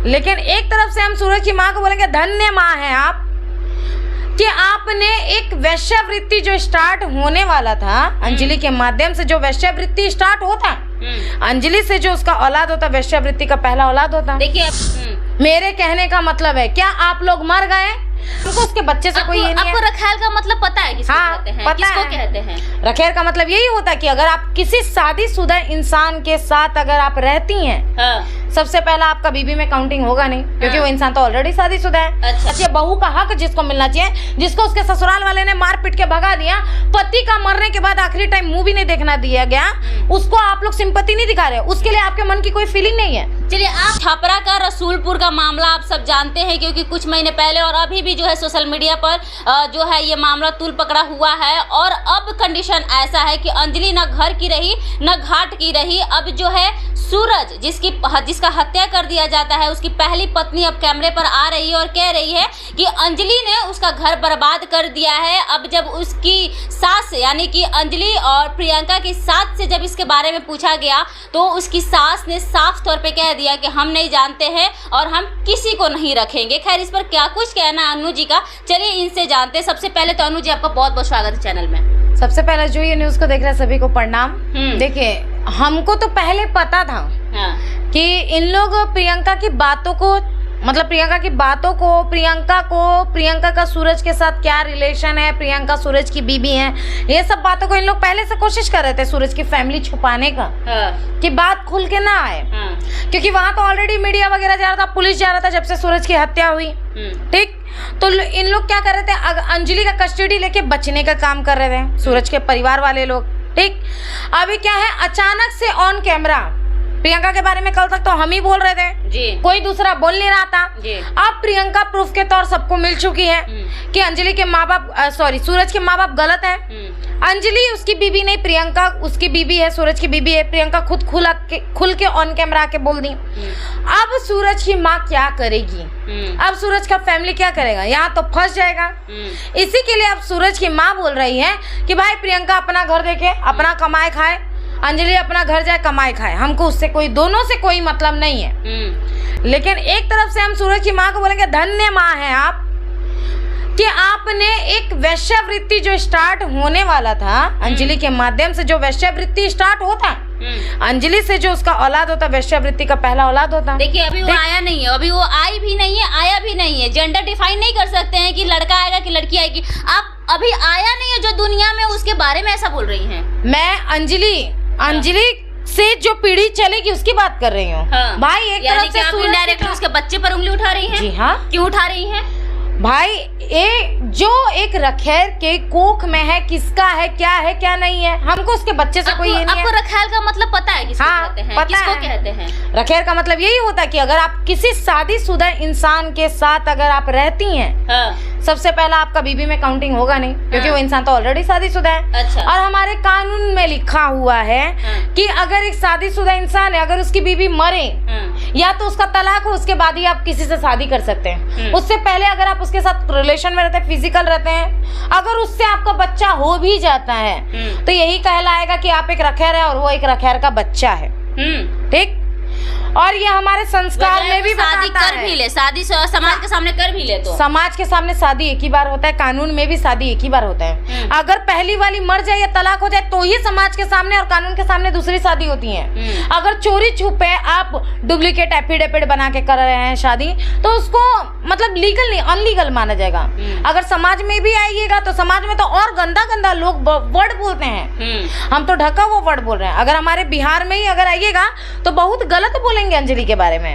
लेकिन एक तरफ से हम सूरज की माँ को बोलेंगे धन्य माँ है आप कि आपने एक वेश्यावृत्ति जो स्टार्ट होने वाला था अंजलि के माध्यम से, जो वेश्यावृत्ति स्टार्ट होता अंजलि से, जो उसका औलाद होता वेश्यावृत्ति का पहला औलाद होता। देखिए मेरे कहने का मतलब है, क्या आप लोग मर गए? तो उसके बच्चे से कोई ये नहीं है। आपको रखेल का मतलब पता है किसको कहते हैं? किसको कहते हैं? रखेल का मतलब यही होता है कि अगर आप किसी शादीशुदा इंसान के साथ अगर आप रहती हैं, सबसे पहला आपका बीबी में काउंटिंग होगा नहीं, क्योंकि वो इंसान तो ऑलरेडी शादीशुदा है। अच्छा, बहू का हक जिसको मिलना चाहिए, जिसको उसके ससुराल वाले ने मार पीट के भगा दिया, पति का मरने के बाद आखिरी टाइम मुंह भी नहीं देखना दिया गया, उसको आप लोग सिंपैथी नहीं दिखा रहे, उसके लिए आपके मन की कोई फीलिंग नहीं है। चलिए, आप छपरा का रसूलपुर का मामला आप सब जानते हैं, क्योंकि कुछ महीने पहले और अभी भी जो है सोशल मीडिया पर जो है ये मामला तूल पकड़ा हुआ है। और अब कंडीशन ऐसा है कि अंजलि न घर की रही न घाट की रही। अब जो है सूरज जिसका हत्या कर दिया जाता है, उसकी पहली पत्नी अब कैमरे पर आ रही है और कह रही है कि अंजलि ने उसका घर बर्बाद कर दिया है। अब जब उसकी सास यानी कि अंजलि और प्रियंका की सास से जब इसके बारे में पूछा गया, तो उसकी सास ने साफ तौर पे कह दिया कि हम नहीं जानते हैं और हम किसी को नहीं रखेंगे। खैर, इस पर क्या कुछ कहना है अनु जी का, चलिए इनसे जानते हैं। सबसे पहले तो अनु जी, आपका बहुत बहुत स्वागत है चैनल में। सबसे पहले जो ये न्यूज को देख रहे हैं सभी को प्रणाम। देखिए, हमको तो पहले पता था कि इन लोग प्रियंका की बातों को, मतलब प्रियंका का सूरज के साथ क्या रिलेशन है, प्रियंका सूरज की बीबी है, ये सब बातों को इन लोग पहले से कोशिश कर रहे थे सूरज की फैमिली छुपाने का, कि बात खुल के ना आए, क्योंकि वहां तो ऑलरेडी मीडिया वगैरह जा रहा था, पुलिस जा रहा था जब से सूरज की हत्या हुई। ठीक, तो इन लोग क्या कर रहे थे, अंजलि का कस्टडी लेके बचने का काम कर रहे थे सूरज के परिवार वाले लोग। ठीक, अभी क्या है, अचानक से ऑन कैमरा प्रियंका के बारे में कल तक तो हम ही बोल रहे थे जी, कोई दूसरा बोल नहीं रहा था जी। अब प्रियंका प्रूफ के तौर सबको मिल चुकी है कि अंजलि के माँ बाप सूरज के माँ बाप गलत है। अंजलि उसकी बीबी नहीं, प्रियंका उसकी बीबी है, सूरज की बीबी है। प्रियंका खुद खुल के ऑन कैमरा आके बोल दी। अब सूरज की माँ क्या करेगी, अब सूरज का फैमिली क्या करेगा, यहाँ तो फंस जाएगा। इसी के लिए अब सूरज की माँ बोल रही है कि भाई प्रियंका अपना घर देखे, अपना कमाए खाए, अंजलि अपना घर जाए कमाए खाए, हमको उससे दोनों से कोई मतलब नहीं है। लेकिन एक तरफ से हम सूरज की माँ को बोलेंगे धन्य माँ है आप कि आपने एक वेश्यावृत्ति जो स्टार्ट होने वाला था अंजलि के माध्यम से, जो वेश्यावृत्ति स्टार्ट होता अंजलि से, जो उसका औलाद होता वेश्यावृत्ति का पहला औलाद होता। देखिए, अभी वो आया नहीं है, अभी वो आई भी नहीं है, आया भी नहीं है। जेंडर डिफाइन नहीं कर सकते हैं कि लड़का आएगा कि लड़की आएगी। आप अभी आया नहीं है जो दुनिया में, उसके बारे में ऐसा बोल रही हैं। मैं अंजलि से जो पीढ़ी चलेगी उसकी बात कर रही हूँ। भाई, एक तरफ से आप इनडायरेक्टली उसके बच्चे पर उंगली उठा रही हैं। जी हाँ, क्यों उठा रही हैं? भाई, ये जो एक रखेल के कोख में है, किसका है, क्या नहीं है, हमको उसके बच्चे से कोई ये नहीं है। आपको रखेल का मतलब पता है किसको कहते हैं? किसको कहते हैं? रखेल का मतलब यही होता है कि अगर आप किसी शादीशुदा इंसान के साथ अगर आप रहती हैं, सबसे पहला आपका बीबी में काउंटिंग होगा नहीं, क्योंकि वो इंसान तो ऑलरेडी शादीशुदा है। अच्छा। और हमारे कानून में लिखा हुआ है कि अगर एक शादीशुदा इंसान है, अगर उसकी बीबी मरे या तो उसका तलाक हो, उसके बाद ही आप किसी से शादी कर सकते हैं। उससे पहले अगर आप उसके साथ रिलेशन में रहते हैं, फिजिकल रहते हैं, अगर उससे आपका बच्चा हो भी जाता है तो यही कहलाएगा कि आप एक रखेर है और वो एक रखेर का बच्चा है। ठीक, और ये हमारे संस्कार में भी शादी कर भी ले, शादी समाज के सामने कर भी ले, तो समाज के सामने शादी एक ही बार होता है, कानून में भी शादी एक ही बार होता है। अगर पहली वाली मर जाए या तलाक हो जाए तो ही समाज के सामने और कानून के सामने दूसरी शादी होती है। अगर चोरी छुपे आप डुप्लीकेट एफिडेविट बना के कर रहे हैं शादी, तो उसको मतलब लीगल नहीं, अनलीगल माना जाएगा। अगर समाज में भी आइएगा तो समाज में तो और गंदा लोग वर्ड बोलते हैं, हम तो ढका वो वर्ड बोल रहे हैं। अगर हमारे बिहार में ही अगर आइएगा तो बहुत गलत बोलेंगे अंजलि के बारे में,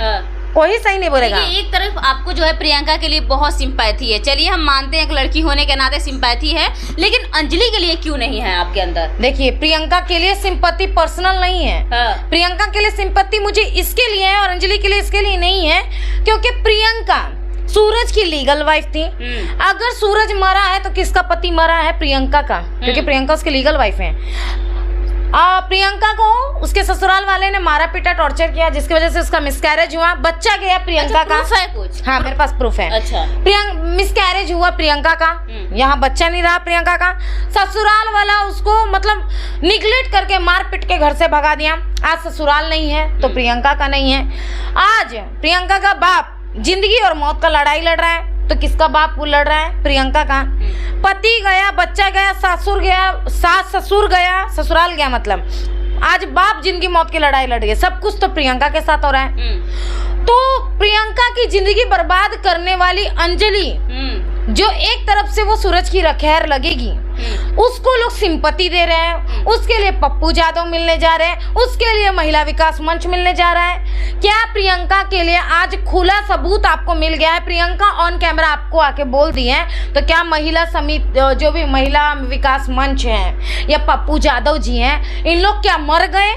कोई सही नहीं बोलेगा। एक तरफ आपको जो है प्रियंका के लिए बहुत सिंपैथी है, चलिए हम मानते हैं कि लड़की होने के नाते सिंपैथी है, लेकिन अंजलि के लिए क्यों नहीं है आपके अंदर? देखिए, प्रियंका के लिए सिंपैथी पर्सनल नहीं है। प्रियंका के लिए सिंपैथी मुझे इसके लिए है और अंजलि के लिए इसके लिए नहीं है, क्योंकि प्रियंका सूरज की लीगल वाइफ थी। अगर सूरज मरा है तो किसका पति मरा है? प्रियंका का, क्योंकि प्रियंका उसकी लीगल वाइफ है। प्रियंका को उसके ससुराल वाले ने मारा पीटा टॉर्चर किया, जिसकी वजह से उसका मिसकैरेज हुआ, बच्चा गया प्रियंका का। प्रूफ है कुछ? हाँ, मेरे पास प्रूफ है। अच्छा। मिसकैरेज हुआ प्रियंका का, यहाँ बच्चा नहीं रहा प्रियंका का। ससुराल वाला उसको मतलब निगलेक्ट करके मार पीट के घर से भगा दिया। आज ससुराल नहीं है तो प्रियंका का नहीं है। आज प्रियंका का बाप जिंदगी और मौत का लड़ाई लड़ रहा है तो किसका बाप वो लड़ रहा है? प्रियंका का। पति गया, बच्चा गया, सासुर गया, सास ससुर गया, ससुराल गया, मतलब आज बाप जिंदगी मौत की लड़ाई लड़ रही है। सब कुछ तो प्रियंका के साथ हो रहा है। तो प्रियंका की जिंदगी बर्बाद करने वाली अंजलि, जो एक तरफ से वो सूरज की रखैर लगेगी, उसको लोग सिंपैथी दे रहे हैं, उसके लिए पप्पू यादव मिलने जा रहे हैं, उसके लिए महिला विकास मंच मिलने जा रहा है। क्या प्रियंका के लिए आज खुला सबूत आपको मिल गया है? प्रियंका ऑन कैमरा आपको आके बोल दी है, तो क्या महिला समिति, जो भी महिला विकास मंच है या पप्पू यादव जी हैं, इन लोग क्या मर गए?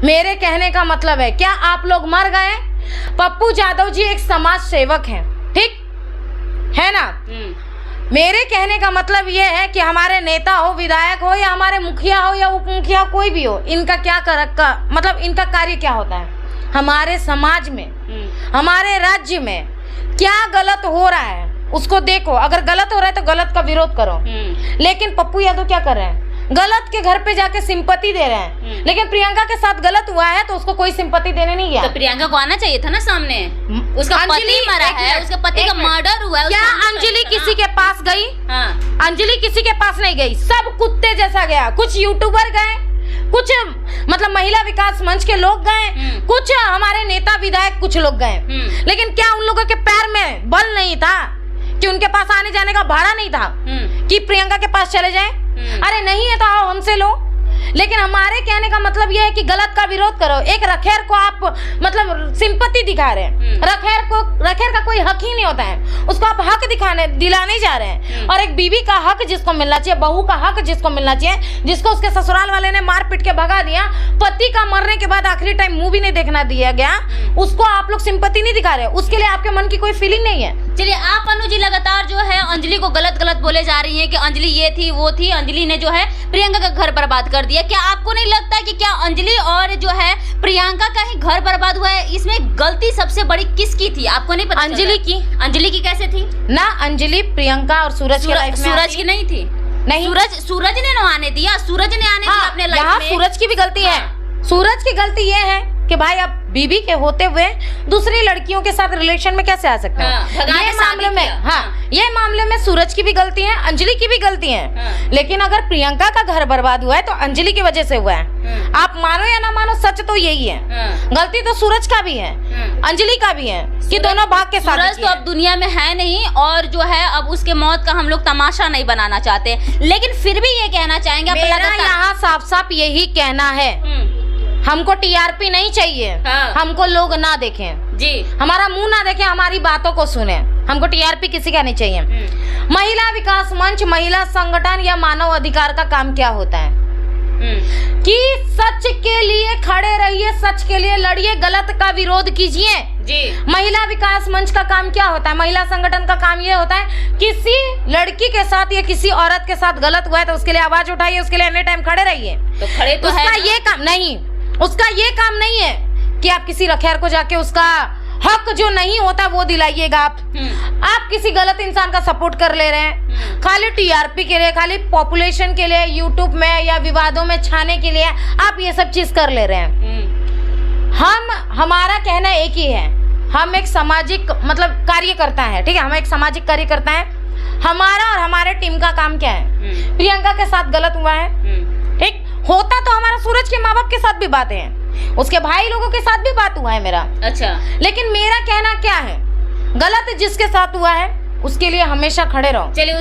मेरे कहने का मतलब है, क्या आप लोग मर गए? पप्पू यादव जी एक समाज सेवक हैं, ठीक है ना? मेरे कहने का मतलब ये है कि हमारे नेता हो, विधायक हो, या हमारे मुखिया हो या उप मुखिया, कोई भी हो, इनका क्या मतलब इनका कार्य क्या होता है? हमारे समाज में, हमारे राज्य में क्या गलत हो रहा है उसको देखो। अगर गलत हो रहा है तो गलत का विरोध करो। लेकिन पप्पू यादव क्या कर रहे हैं? गलत के घर पे जाके सिंपैथी दे रहे हैं। लेकिन प्रियंका के साथ गलत हुआ है तो उसको कोई सिंपैथी देने नहीं गया। तो प्रियंका को आना चाहिए था ना सामने। उसका पति मरा है, उसके पति का मर्डर हुआ है। क्या अंजलि किसी के पास गई? अंजलि किसी के पास नहीं गई, सब कुत्ते जैसा गया। कुछ यूट्यूबर गए, कुछ मतलब महिला विकास मंच के लोग गए, कुछ हमारे नेता विधायक, कुछ लोग गए। लेकिन क्या उन लोगों के पैर में बल नहीं था कि उनके पास आने जाने का भाड़ा नहीं था कि प्रियंका के पास चले जाए? अरे नहीं है तो आओ हमसे लो। लेकिन हमारे कहने का मतलब यह है कि गलत का विरोध करो। एक रखैर को आप मतलब सिंपैथी दिखा रहे हैं। रखैर का कोई हक ही नहीं होता है, उसको आप हक दिलाने जा रहे हैं। और एक बीवी का हक जिसको मिलना चाहिए, बहू का हक जिसको मिलना चाहिए, जिसको उसके ससुराल वाले ने मार पीट के भगा दिया, पति का मरने के बाद आखिरी टाइम मुंह भी नहीं देखना दिया गया, उसको आप लोग सिंपैथी नहीं दिखा रहे। उसके लिए आपके मन की कोई फीलिंग नहीं है। चलिए, आप अनु जी लगातार जो है अंजलि को गलत बोले जा रही हैं कि अंजलि ये थी वो थी, अंजलि ने जो है प्रियंका का घर बर्बाद कर दिया। क्या आपको नहीं लगता है कि क्या अंजलि और जो है प्रियंका का ही घर बर्बाद हुआ है? इसमें गलती सबसे बड़ी किसकी थी? आपको नहीं पता? अंजलि की कैसे थी ना? अंजलि प्रियंका और सूरज की नहीं थी। नहीं, सूरज ने आने दिया, सूरज ने आने दिया अपने लाइफ में। सूरज की भी गलती है। सूरज की गलती ये है कि भाई अब बीवी के होते हुए दूसरी लड़कियों के साथ रिलेशन में कैसे आ सकते हैं? ये मामले में सूरज की भी गलती है, अंजलि की भी गलती है। लेकिन अगर प्रियंका का घर बर्बाद हुआ है तो अंजलि की वजह से हुआ है। आप मानो या ना मानो, सच तो यही है। गलती तो सूरज का भी है, अंजलि का भी है कि दोनों भाग के साथ। सूरज तो अब दुनिया में है नहीं, और जो है अब उसके मौत का हम लोग तमाशा नहीं बनाना चाहते, लेकिन फिर भी ये कहना चाहेंगे, मेरा यहाँ साफ साफ यही कहना है, हमको टीआरपी नहीं चाहिए। हमको लोग ना देखें जी, हमारा मुंह ना देखें, हमारी बातों को सुने। हमको टीआरपी किसी का नहीं चाहिए। महिला विकास मंच, महिला संगठन या मानव अधिकार का काम क्या होता है कि सच के लिए खड़े रहिए, सच के लिए लड़िए, गलत का विरोध कीजिए जी। महिला विकास मंच का काम क्या होता है? महिला संगठन का काम ये होता है, किसी लड़की के साथ या किसी औरत के साथ गलत हुआ है तो उसके लिए आवाज उठाइए, उसके लिए एनी टाइम खड़े रहिए। तो खड़े तो उसका ये काम नहीं, उसका ये काम नहीं है कि आप किसी रखैर को जाके उसका हक जो नहीं होता वो दिलाइएगा। आप किसी गलत इंसान का सपोर्ट कर ले रहे हैं खाली टीआरपी के लिए, खाली पॉपुलेशन के लिए, यूट्यूब में या विवादों में छाने के लिए आप ये सब चीज कर ले रहे हैं। हमारा कहना एक ही है, हम एक सामाजिक मतलब कार्यकर्ता है, ठीक है? हम एक सामाजिक कार्यकर्ता है। हमारा और हमारे टीम का काम क्या है? प्रियंका के साथ गलत हुआ है, ठीक होता तो हमारा सूरज के माँ बाप के साथ भी बातें हैं, उसके भाई लोगों के साथ भी बात हुआ है मेरा। अच्छा, लेकिन मेरा कहना क्या है, गलत जिसके साथ हुआ है उसके लिए हमेशा खड़े रहो। चलिए।